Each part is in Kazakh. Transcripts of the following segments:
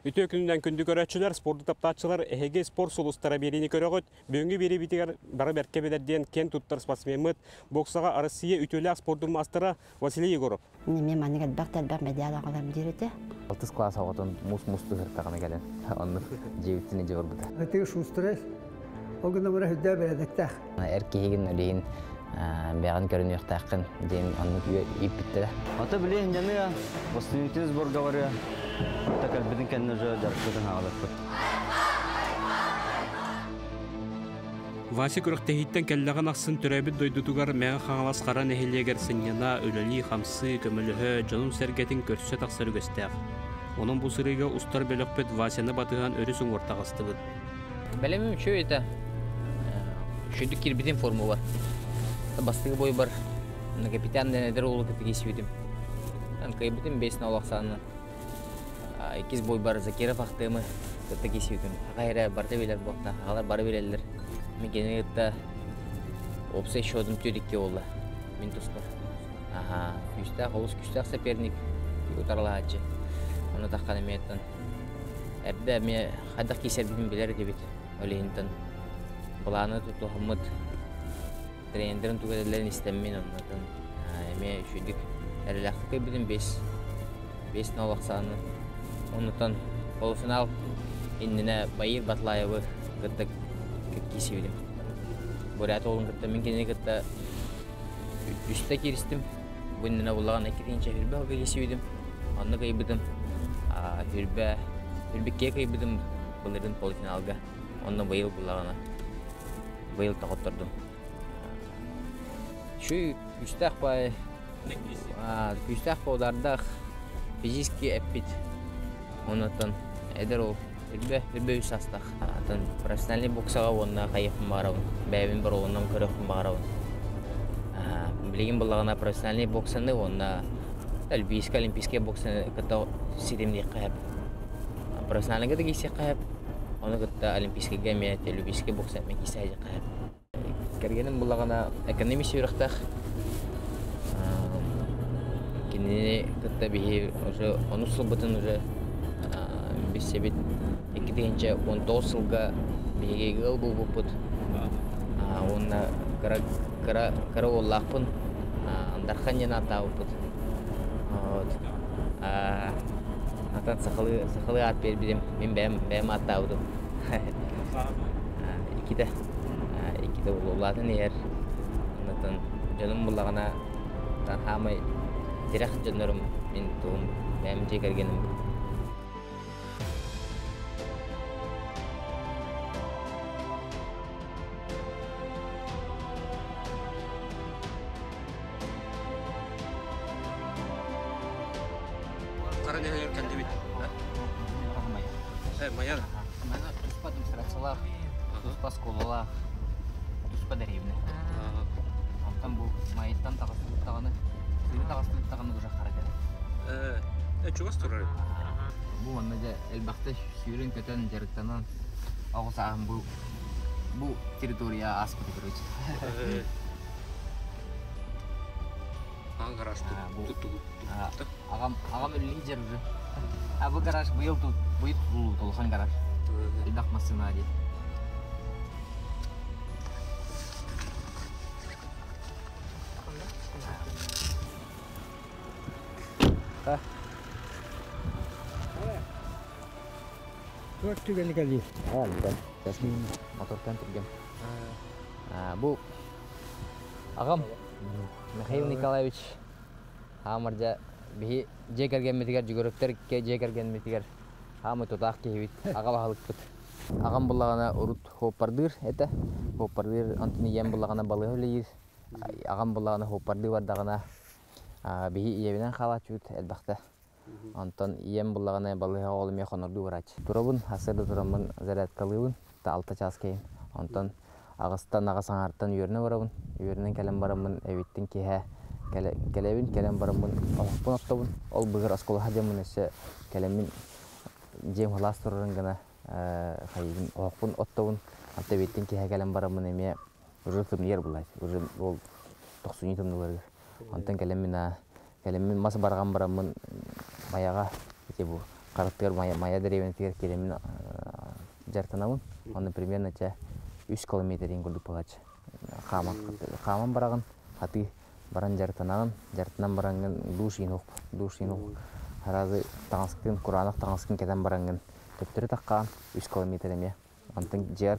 Үтө күнүнөн күндү көрөчүлөр, спортту таптаачылар эһеге спорт сулустара берини көрөгөт. Бүгүнкү бери битигер бары берке белерден кен туттар спортсменмит боксага Россия үтөлөк спорттун мастера Василий Егоров. Мен манигат бактар медаль алам дирете. 6 класс оготон мусту хыртагана келен. Анны жебитине жорбута. Өтө шустрес. Огуна бара хүддә беләдәктә. Эркеген үлеген бяган көрүнүктакын ден анны күйө иппиттер. Ата билен жаны восстановительный сбор говоря. Так как беден кен уже жаркыдан алып. Вася көрөктеһиттен келлеген аксын төрөбүт дойдутугар мәң хаңалас кара нехилегер сыньяна өлөли хамсы көмөлөһө жонун сергетин көрсө таксыр көстәк. Onun bu sırıga ustar bölökpet Vasyanı batığan örüsün ortağıstıbıd. Belemim şöyle şöyle kirbitin formu var. Bastığı boyu var. Kapitan deneder oğlu kıtı kesiyordum. Ben kaybetim 5 nalaksanı. 2 boy var Zakirov aktığımı kıtı kesiyordum. Hayır barda bilir bu hafta. Ağlar barı bilirler. Ben genel kıtta opsa şodum tüydükki oldu. Ben tuskar. Aha, küstah, olus küstah sepernik. Utarla hacı. Onu takkan emeyetten. Erde me hadak keser bilim bilir debit. Öyleyinten. Bulanı tuttu hamud. Trenerlerin tüketilerin istemeyin onlardan. Eme şuyduk. Erlaklık bilim 5 nalaksanı. Ondan polofinal indine bayır batlayıbı gıttık kesiyordum. Buraya oğlum gıttı. Ben kendine gıttı üstte kiristim. Bu indine bulağın ekidince hürbe halka kesiyordum. Onu kaybıdım. Hürbekke kaybıdım. Bunların polofinalga. Ondan bayıl bulağına. Bayıl takıttırdım. Şu üstte akbay. Üstte akbağlarda fiziski epit. Ondan eder ol. Hürbe üst astak. Profesyonel boksağa onunla kayıfım bağıravın. Bəyəmin bir onunla körüqüm bağıravın. Bilgin bulağına profesyonel boksanı onunla Олимпийский боксаны ката сидимди кайып. Профессионалга да кисе кайып. Аны ката олимпийский гамия олимпийский бокс мен кисе кайып. Кергеним булагана экономия сүйрәктәх. Кине ката бихи уже онусыл бутын уже бисебит 2019 елга биге гыл булып. Онна кара оллакпын. Андархан яна табып. Atan sakılı at verdim. Ben hatta oldum. İki de oğullardan yer. Ondan canım bulağına hamay direkt canlarım ben doğum ben çekergenim. Karena yang kan debit. Mayar. Mana Тусpa демонстрациялар, Тусpa сколалар, Тусpa деревня. Ondan bu mayıttan tağını, suyunu tağını уже hareket. Çok astorar. Bu anlıca elbette suyun köten jarıktanan ağusağın bu teritoriya aspıdı kırıcı. Garaj tuttu. Ağam ölüyü jarıcı. Bu garaj bu yıl tutulkan garaj. Bakmasın hadi. Dört tügeni geliyor. Ben resmi motordan turgan. Bu ağam Mikhail Nikolaevich Hamarja bihi jekergen metiger jugorokter ke jekergen metiger hamı tutaq kehibit ağa bahalık bit. Ağam bulağına urut hoppardır ete. Hoppardır antini yem bulağına balığı öleyir. Ağam bulağına hoppardır var dağına bihi iyevinen xalat jut elbaqta. Антон ием буллагана балыга олым яхонорду врач. Турабын хасырды турамын зарядкалыбын та 6 час кейін. Антон агыстан агасаңарттан үйөрүнө барабын. Үйөрүнөн келем барамын эвиттин кеhe келебин келем барамын. Окпун оттобун. Ол быгыр аскола хадемын эсе келемин жем халас турурун гана хайын окпун оттобун. Анта эвиттин кеhe келем барамын эме уже турнир булай. Уже ол 90 томдулар. Антон келемин мас барган барамын маяга тебу караттыр мая деревен тигер келемин жартанамын. Аны примерно 3 километрин көрдүк багач. Каман бараган хаты баран жартанаган баранган душин харазы таңскын куранак таңскын кетен баранган төптөрү таккан 3 километр эме. Антын жер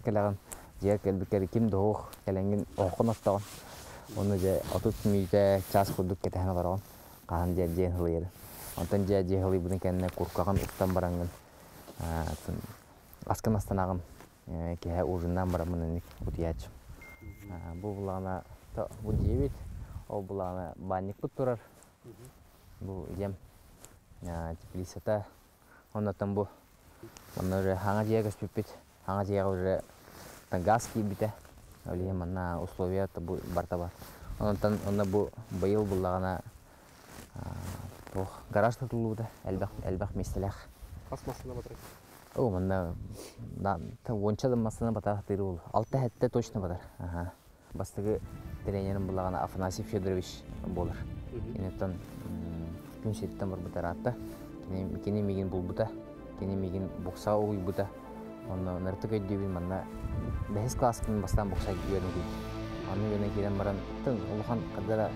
келбикер ким доох келенген окун оттогон. Оны же 30 минутта час көрдүк кетен барган. Кан же хылыр. Антын же хылы бүгүн кенне куркаган уттан баранган. Аскан астанаган кеhe ужиндан барамын утияч. Бу булана бу дебит, ол булана банник бут турар. Бу ем теплисата. Оннан бу оннор хаңа жегас пипит. Хаңа жега уже газ кибите. Оле мана условия бу барта бар. Оннан бу быйыл булагана гараж тутулуда элбах местелех. Асмасына батыр. О, мында онча да масына батар тыры бол. 6 хәтте точно батар. Ага. Бастыгы тренерим булагана Афанасий Федорович болар. Инеттан күн сеттен бар батар атта. Кене меген бул бута. Кене меген бокса уй бута. Оны ныртык өйдүбүн мында 5 класстын бастан бокса үйрөнүп. Аны үйрөнө келен баран тын улхан кадара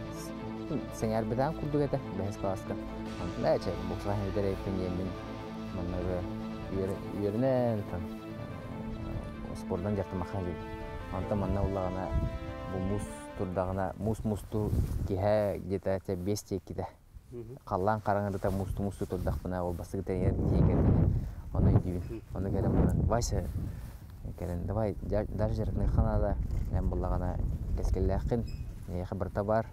сеңер бидан курдугата 5 класска. Анда эче бокса хедере пенемин мында үйерінен спорттан жақты маққан жеді. Антон манна ұлағына бұл мұз тұрдағына мұз-мұзды кеhe где-то 5 теккеді. Қаллан қараңырда мұзды тұрдақпына ол бастығы тренер тегерді. Оны үйдейбін. Оны кәлем бұна. Вайса, кәлем, давай, даже жарқын қанада кәлем бұлағына кәскелі ақын, қабырта бар,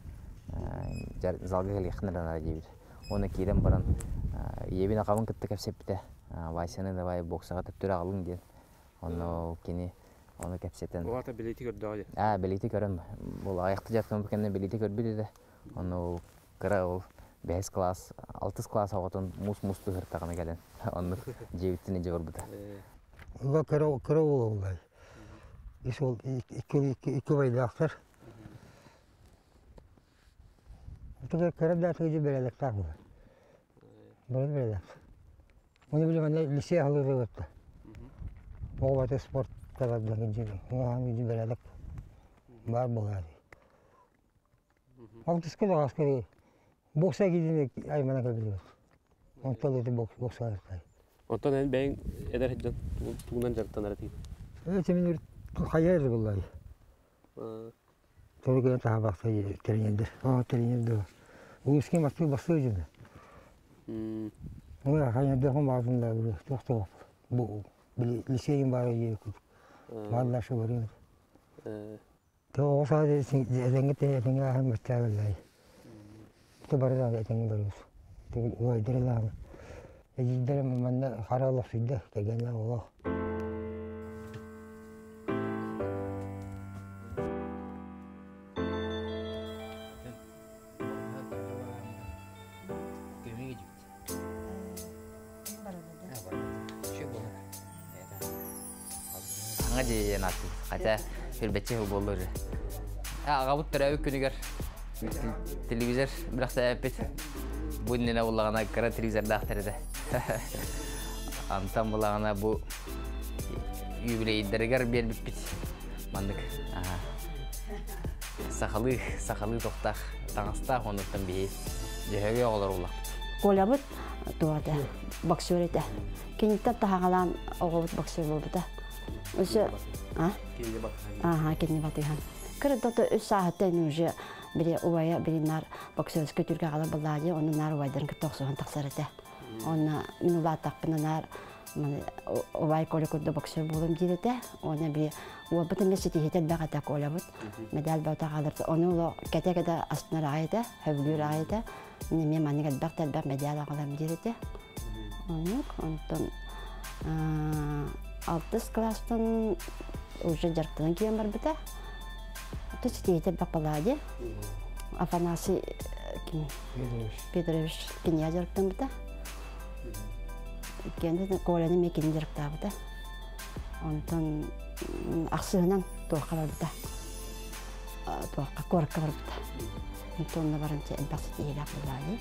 залға кәлі қынырана дейбір. Оны кейден баран ебін ақабын күтті кәпсеп біті. Вайсаны давай боксаға төптөр алың ден. Оны кені оны кәпсеттен. Оларда билеті көрді али? Билеті көрім. Бұл аяқты жатқан бүкенде билеті көрбеді де. Оны қыра ол 5 класс, 6 класс ағытын мұз-мұзды ғыртағына кәлін. Оны жебіттіне жығыр бұда. Оға қыра ол олай. Ол 2 байды ақтар. Бұтығы қыра датығы же берелік тағы бұл. Бұл берелік. Оны білем, лисей алыры өтті. Оғабаты спорт талабдығын жері. Оған үйді берелік бар болады. Алтыскы да ғаскары бокса кезінде аймана көбілі өт. Онтал өті бокса ғырқай. Онтан ән бәйін әдер хеджан туғынан жарықтан әрі Өте мен қайырды бұлай. Торы көйін таға бақса тренердер. Тренердер. Өскен басты өжімді. Оля, қайнады қым ағзында білі, тоқтығып. Бұл лисейін бары егі марлашы бар еді. Оғысады әзәңгеттен әтіңгі ағын бұртта білді. Бұты бары да әтіңгі бар өз. Ойдыры лағын. Әжілдері мәнді қаралық сөйді, кәгенлі олақ. Хотя пербетче болду уже. Агабыт төрөбүк күнүгөр телевизор биракта эпет. Бүгүнүнө булагана кара телевизорда актерде. Антан булагана бу юбилейдергер бербит. Мандык. Сахалы токтак, таңыста онуттан бии. Жеге олар улак. Колябыт туада боксер эте. Киниттен тахагалан огобут боксер болбута. Уже кенне батыхан. Кырдата 3 сааттан уже бире убая биринар боксерский түргө кала булады, оны нар уайдан 90 таксарыта. Оны минулат такпынар Ovay kola kudda boksör bulum direte. Ona bir o bütün mesiti hitel bagata kola but. Medal bata kalırdı. Onu lo kete asnar ayda, hevlür ayda. Nime manigat baktel bak medal alalım direte. Onu ondan 6 klastan уже жарктан кийин бар бите. Течтейте бакпалади. Афанасий Петрович киня жарктан бите. Кенде коланы мекин жаркта бите. Онтон аксыгынан тоокалар бите. Тоокка корка бар бите. Онтон барынча элбасы ийла кылады.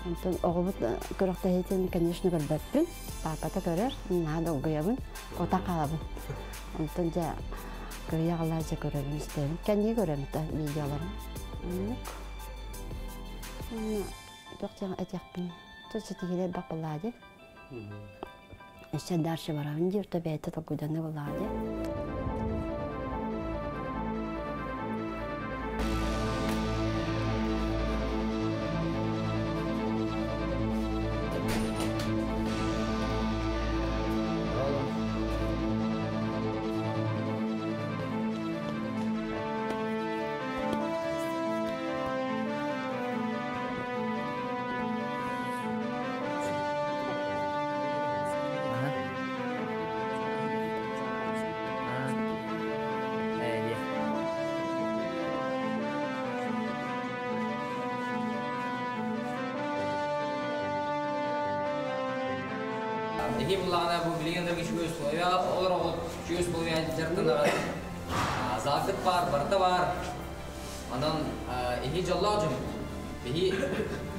Онтон оғыбыт көрөктө хейтен, конечно, көрбөппүн. Папата көрөр, надо угуябын, ота калабын. Онтон жа көрөй агалар жа көрөбүн истебин. Кенди көрөм да видеолорун. Доктор айтакпын. Тосетигилер бакпалади. Эсе даршы барабын, журта бейте токуйданы болады. Ehi bullana bu bilgilerden şüphesiz ya olur o şüphesiz bu yani jartında zaafet var, barda var. Ondan ehi jallacım. Ehi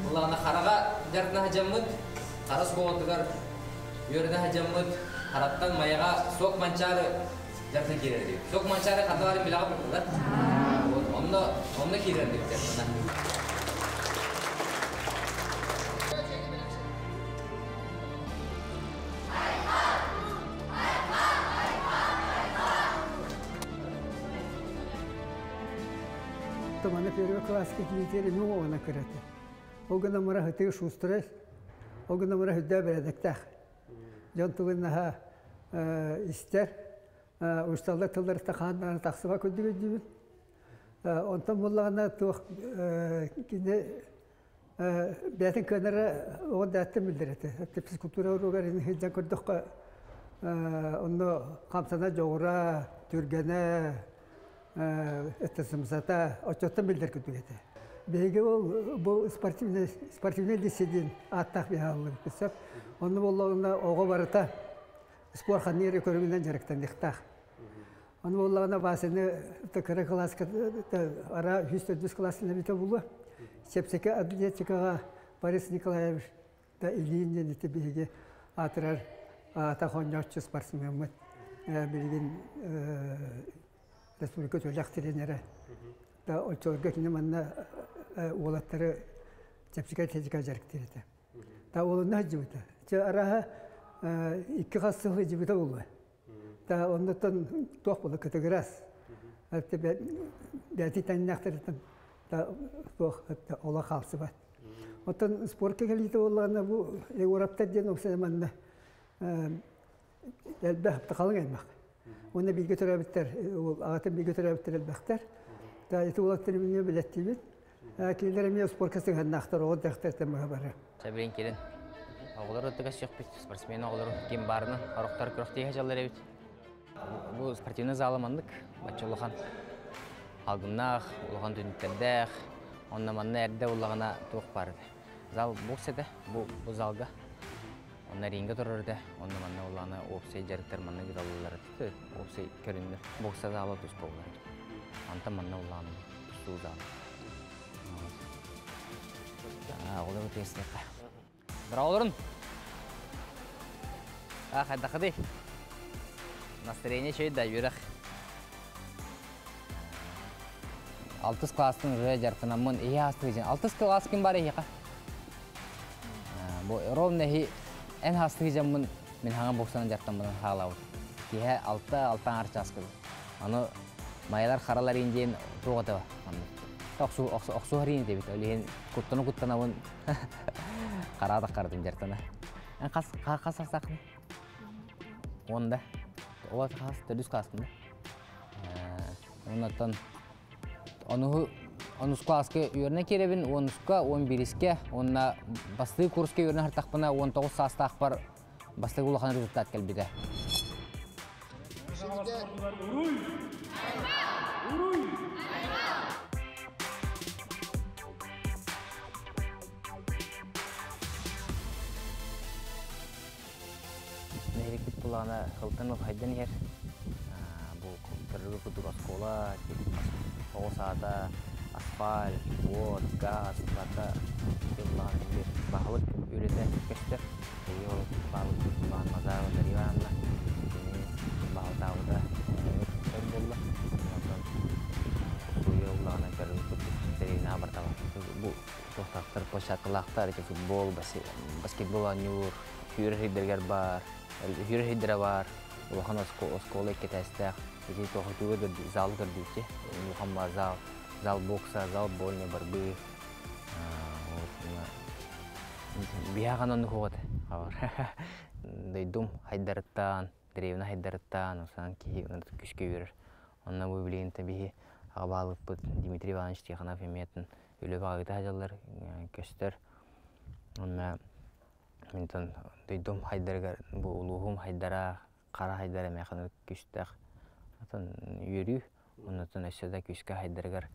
bullana haraga jartına hacamut, haras boğultugar yörüne hacamut, harattan mayaga sok mançarı jartına girerdi. Sok mançarı kadar bilağı buldular. Onunla girerdi jartına. Tomando первый класс какие-то ну она карате. Огна мара хатыш устрес. Огна мара худда бередектах. Жон тугыннаха истер. Усталда тылдар тахандан таксыга көдүгө дибит. Онтон буллагана тух кине бетин көнөрө одатты билдирете. Физкультура урогар хидда көрдөккө онно камсана жогура түргене это самсата очоттан билдер көтүгете. Беге ол бу спортивный дисциплин аттак бяалып кесеп, оны боллагына ого барыта спорт ханнери көрүнгөндөн жарыктан дихтак. Оны боллагына басыны текere класска ара 100 классына бите булу. Сепсеке атлетикага Борис Николаевич да илинден ите беге атырар атахончу спортсмен билген республика төлөк тренері. Да очорга кине манна олаттары чепсика тезика жарыктырды. Да олунна жибита. Че араха 2 касылы жибита болду. Да ондотон ток болду категорияс. Атты бәти таннактырдан да ток ола калсы бар. Отон спортка келите болганда бу Европта ден окса манна элбе калган мак. Оны билге төрәбиттер, ағатын билге төрәбиттер әлбәқтер. Да, еті олақтыр біліне білеттейбіт. Келдер әме спорткасын ғаннақтар, оғы дәқтер тәміға бары. Сәбірен келін. Оғылар өттіғас жоқ бет. Спортсмен оғылар кен барыны, арықтар күріқтейге жалар әбет. Бұл спортивны залымандық. Батчы олыған алдыннақ, олыған дүніттердәқ. Онна манна әрді олығына туық барды. Зал бокс еді, бұл залға. Onlar ringe dururdu. Ondan manna olana opsay jarıklar manna gidallar. Opsay körünler. Boksa da ala düz bollar. Anta manna olana düz zal. Oğlum testek. Brawl'un. Hadi. Настроение şey da yürek. 6 klasın rüya jartınamın iyi astıgıcın. 6 klas kim var ya? Bu ровно en hastıgıcamın men hangi boksanın jartınamın halağı. Kihe 6 arças kız. Onu mayalar karalar inceyin tuğata var. Oksu harin de bit. Öyle kuttana avun karada kardım jartına. Қас сақын. Онда. Ола қас түрдіс қаскында. Онаттан онус класска үйеріне керебін, онусқа, 11-іске, онна басты курске үйеріне хартақпына 19 састақ бар басты ұлақан результат кәлбеді. Нәйрекет бұлағына қылтынып хайдан ер. Бұл көрігі күдік аскола, оғысада, асфальт, бот, газ, бата. Бұлағын бір бағылық үйреті көстер. Ол бағылық бұлағын мазағы дариванына. Бағылтауыда өр болды. Бұйы бұлағына көрігі күдік стерейіне абартава. Бұл тоқтақтар, площадкалақтар, футбол, баскетбол, анюр, хүйір хейдергер бар. Хүйір хейдері бар. Улахан осколы кетәстәқ. Езей тоқытуға зал көрдейте. Улахан бар зал бокса, зал больный борьбы. Бияған оны қоғады. Дойдум хайдарыттан, деревна хайдарыттан, осан кейі күшке үйірір. Онна бұл білейінті бейі ағабалық бұд Дмитрий Иванович Тихонов еметін өлі бағыты ажалар көстер. Онна ментон дойдум хайдарыгар, бұл улуғым хайдара, қара хайдара мәқаны күштәқ. Атын үйірі, оннатын өседі күшке хайдарыгар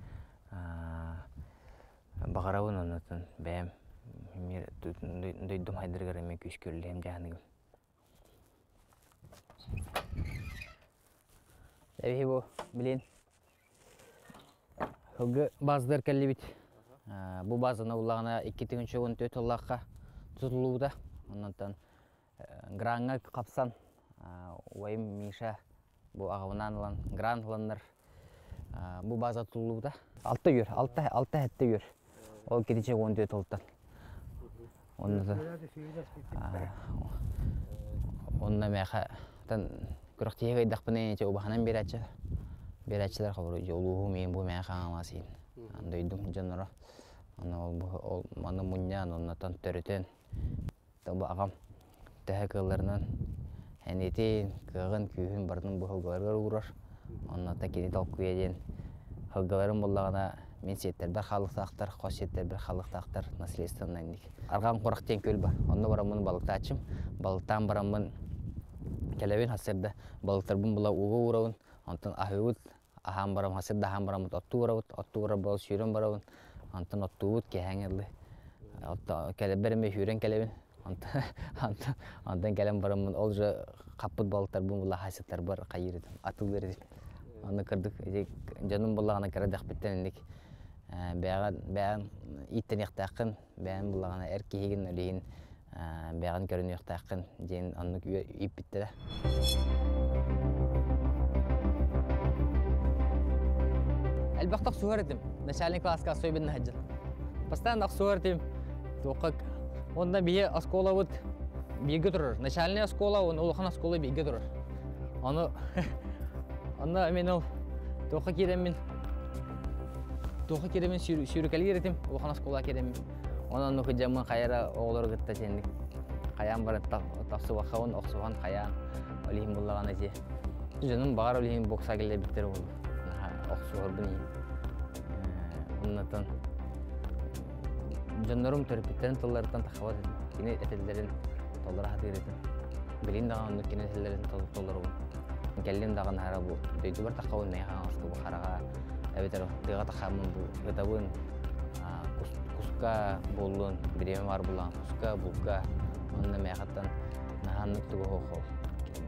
бағарауын оннатын бәйім. Дойдум хайдарыгар әме күш көрілем жағынығым. Әбей бұл білейін. Хөгі баздар кәлі біт. Бұл базына ұлағына 2-14 ұлаққа тұтылуыда. Оннан гранға қапсан. Ойым Миша бұл ағауынан ұлан гран ұланыр. Бұл база тұтылуыда. 6 үйір, 6 әтті үйір. Ол кетінше 14 ұлттан. Онна мәқа күріқтегі айдақпынен ете обағынан берәтшілер қабыры жолуғы мен бұл мәқа аңамасыйын. Дойдым жаныра. Оны мұниян, оннатан түрітен. Бұл ағам тәхі қыларынан әнетен, қығын, күйін бардың бұл ғылғаларға ұрар. Онната кені талқы еден. Ғылғаларын болағына мен сеттер бір қалықтақтар, қос сеттер бір қалықтақтар наследстводан әндік. Арған қорақтен көл бар. Онны барамын балықты ачым. Балықтан барамын кәләуін хасырды. Балықтар бұн бұла уғы ұрауын. Онтан ахуыд, ахан барам хасырды, ахан барамын отты ұрауыд. Отты ұрау бол сүйрен барауын. Онтан отты ұғыд кәңірлі. Кәләбәріме сүйрен кәләуін. Онтан кәләм барамын. Ол жа қаппыд балықтар бұн бұла хасырттар бар қайыр едім. Атыл бередім. Оны кірдік. Жаным болағына кәрі дақпеттен ендік. Бәғін иттен еқтақын, бәғін бұлағына әр кейген өлейін бәғін көрін еқтақын дейін онны үйіп біттеді. Әлбақтақ суғар едім. Начальный классқа сойбенні хаджын. Постоянно суғар едім. Онда бейе оскола бұд бейге тұрыр. Начальный оскола, оны олыған оскола бейге тұрыр. Онда мен ол тоққа керемін. Тоққа керемін сүйрікәлі еретім, оған оскола керемін. Онан нүхіджамын қайара оғылыр ғытта жендік. Қаян барын тақсы уақауын, оқсуған қаян олейін болаған әже. Жөнім бағар олейін бокса келі біттері болды. Оқсуғыр бұн ең. Оннатан жөнлерім төріпіттерін тұлларыттан тақауат едім. Кені әтелдерін толлары хаты еретім. Білейін даған онды кені әтелдерін толлары бұл. Кәлім даған хара бұл. Дөйді бар тақауын мәйхан асқы бұл қараға. Әбетер тыға тақамын бұл ғытабын құсқа болуын, біреме бар болуын, құсқа, бұлқа, онына мәйқаттан нағанлық тұғы қоқол.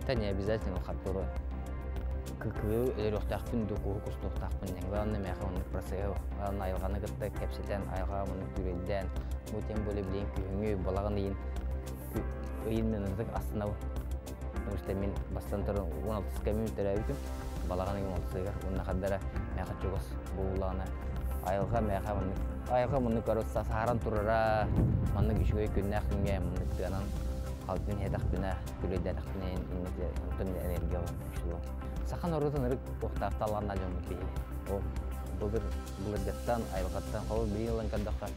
Тәне обязательно қаттыры. Күкігі өлер оқтақпын, дөкуі құсты оқтақпын. Ғаланны мәйқа онлық процессі, ғаланны айылғаны ғытты, кәпсетен, айға мұны күрейден, өтен бөлі білейін күйіңі, балағын дейін, өйін мен ұздық астынау. Мен бастан тұрын 16-қа минуттер әбітім. Балаған егін олысығыр, онына қаддара мәйқа чоғыз болуылағына. Айылға мұны көріс сағаран тұрыра, мұны күшігі күнне ақынға, мұны тұғанан қалтын хедақпына, күлейді әдақпына үнтін энергия ұшылу. Сақан орытын ұрық тоқтақты алғанна жөңгі бейі. Бұл жаттан, айылғаттан, қолы білейін олан кәдіққа,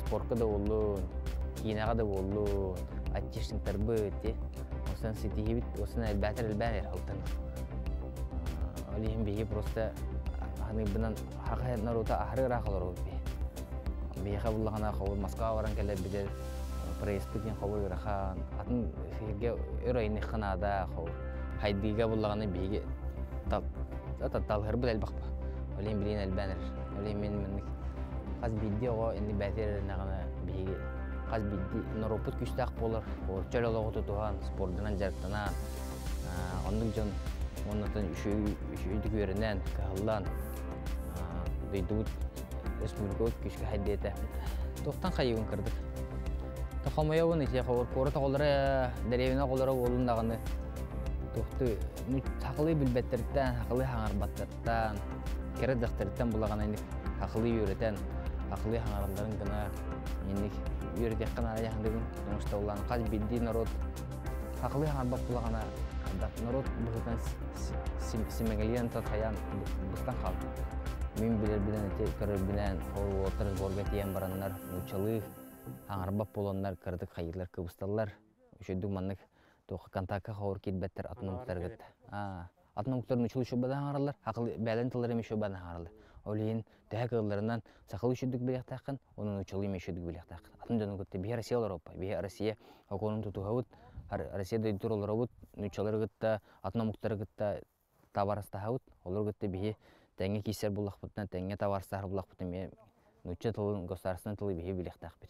спортқа да олуын, кинаға да олуын, аттишин тарбы те. Осан ситихибит, осан элбатер халтан. Олихим биги просто ханыбынан хакаят нарута ахры рахалар бе. Биха буллагана хавыр Москва баран келе бидер проеспт ден хавыр рахан. Атын сиге өрөйни ханада хавыр. Хайдига буллаганы биги тал хырбы элбакпа. Олихим билин элбанер. Олихим мен каз бидди ого инди бәтер нагана биги каз бидди наропут күстак болар. Чөлөлөгө тутуган спортдан жарктана. Ондук жон оннотон үшүйдүк өрүнөн каллан дейдут республикалык күчкө хаддете токтан кайыгын кырдык тохомоёбун ите ховор пора тоголора деревина голора олундаганы тохты такылы билбеттерден акылы хаңарбаттардан кере дактырдан булаган эник акылы үйрөтен акылы хаңарымдарын гына эник үйрөтек гана яндыгын тумуштаулан каз бидди народ акылы хаңарбап булагана народ бухтан симегалиан татаян бустан хал мен билен эте көрбүнөн отур борго тиен бараннар учалы аңарбап болоннар кырдык хайырлар кыбысталлар ошөдүк маннык тох контактка хор китбеттер атномуктаргыт атномуктарын учулу шобадан аңаралар акыл бәлен тылар эми шобадан аңаралар олин тагыларынан сакыл үшүдүк билектакын онун учулу эми үшүдүк билектакын атын жөнү көттө бир Россия Европа бир Россия оконун тутугабыт Россияда идуролоробут нучаларыгытта атномуктарыгытта товарстахабыт олоргытта бии теңге кисер буллахпыттан теңге товарстахар буллахпыттан мен нуча тылын государственный тылы бии билектакбит.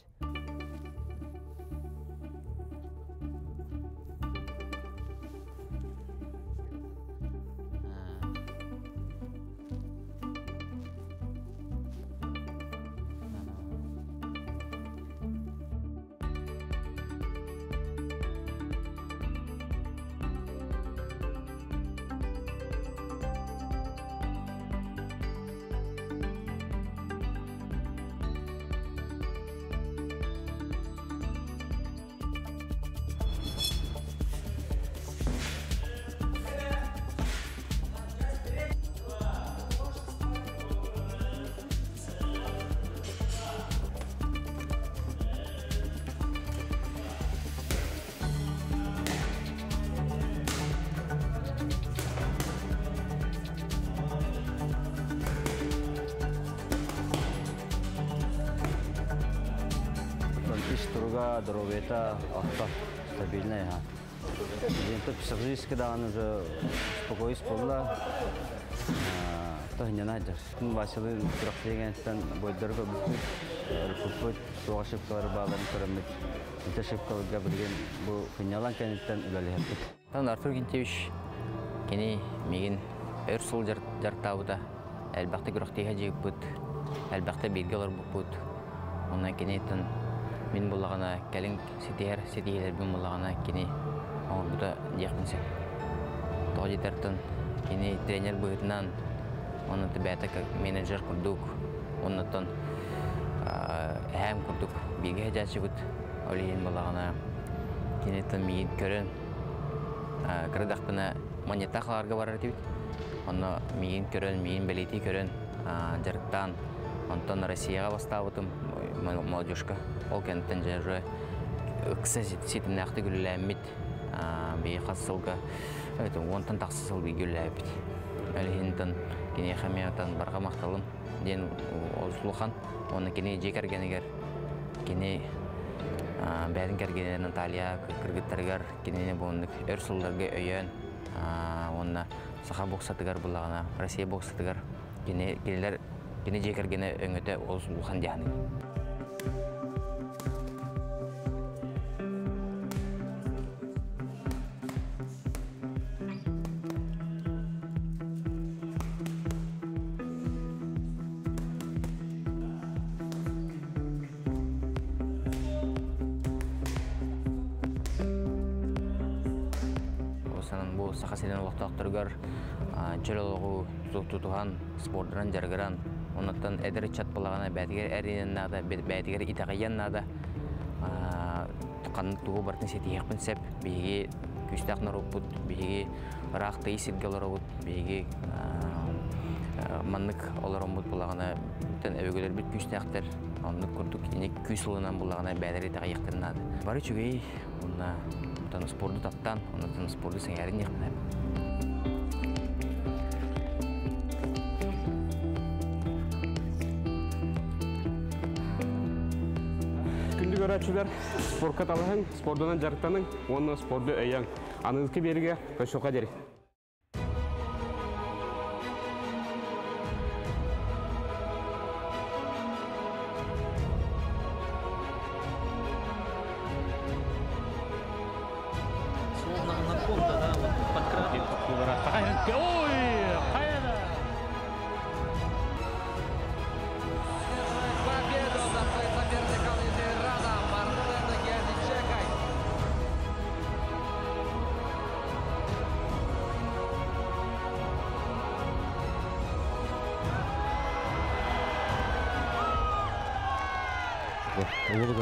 Струга, дровета, авто стабильная. Gente psikologis kedangan уже спокойно спала. То не надо. Василий трехлеген тан бойдер го репорт соошип карбалан карамит. Интершип габриген бу финалан кенеттен үлелеп. Тан Артур Гентевич кени меген өрсул жартабыда әлбәкте гөрөхтеге жигбут. Әлбәкте белгелер бупут. Онан кенеттен мен буллагана калин сетиер бин буллагана кени орбуда дияхминсе. Тоҗитертен кени тренер буйтнан оны тибәтә менеджер курдук. Оннан һәм курдук биге җачыбыт. Олин буллагана кенеттен мен көрен кырдакпына монетахларга барар дибит. Онны мен көрен, мен билети көрен жарыктан Антон Россияга бастабытым молодежка. Ол кенттен же кысасы ситин акты гүлләмит. Бей хасылга это онтан таксысыл бей гүлләбит. Әлһинтен кене хамиятан барга макталым. Ден Олсулхан, оны кене жекергенегер. Кене бәдин кергенен Наталья кыргыттаргар кене бундык өрсулларга өйөн. Онна саха боксатыгар булагана, Россия боксатыгар кене келер кене жекергене өңөтө Олсулхан дияны. Бу сахасенен локтактыргар чөлөгү тутуган спорттан жаргыран онтан эдер чат булагана бәдигер әринен нада бәдигер итагаян нада кан тугу бартын сетиек принцип биги күстак нарупут биги ракты исилгелерут биги маннык олар омут булагана бүтән әвегелер бит күстәктер. Онны күрдүк, ине күсүлүнан булагана бәдәри тагыяктырнады. Бары чүгей, онна тан спортты таптан, онна тан спортты сеңәрин якны. Күндү көрәчүләр спортка талаһын, спортдан жарыктаның, оны спортты өйәң. Аныңызга берге көшөккә дери. Улы